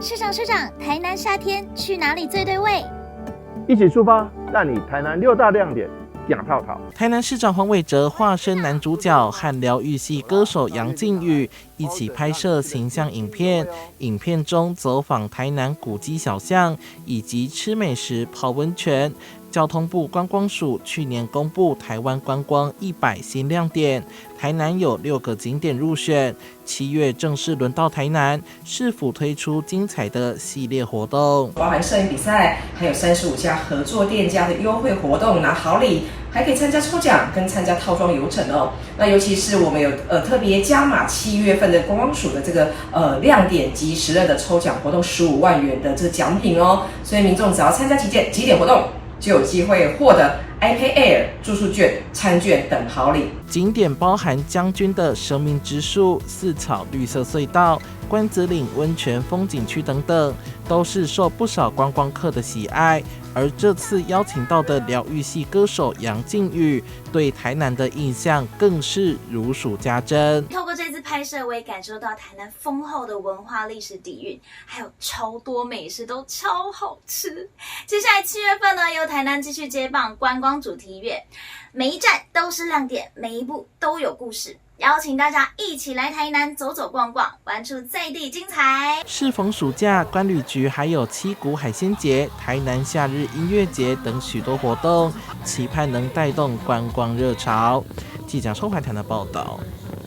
市长，台南夏天去哪里最对味？一起出发，带你台南6大亮点讲套套。台南市长黄伟哲化身男主角，和疗愈系歌手杨靖宇一起拍摄形象影片。影片中走访台南古迹小巷，以及吃美食、泡温泉。交通部观光署去年公布台湾观光100新亮点，台南有6个景点入选，7月正式轮到台南，市府推出精彩的系列活动，包含摄影比赛，还有35家合作店家的优惠活动，拿好礼，还可以参加抽奖跟参加套装游程哦。那尤其是我们有特别加码7月份的观光署的这个亮点及时任的抽奖活动，15万元的这个奖品哦。所以民众只要参加几点活动，就有机会获得 iPad Air 住宿券、餐券等好礼。景点包含将军的生命之树、四草绿色隧道、关子岭温泉风景区等等，都是受不少观光客的喜爱。而这次邀请到的疗愈系歌手杨靖宇，对台南的印象更是如数家珍。透过这次拍摄，我也感受到台南丰厚的文化历史底蕴，还有超多美食都超好吃。接下来7月份呢，由台南继续接棒观光主题月，每一站都是亮点，每一步都有故事。邀请大家一起来台南走走逛逛，玩出在地精彩。适逢暑假，关旅局还有七股海鲜节、台南夏日音乐节等许多活动，期盼能带动观光热潮。记者周怀谈的报道。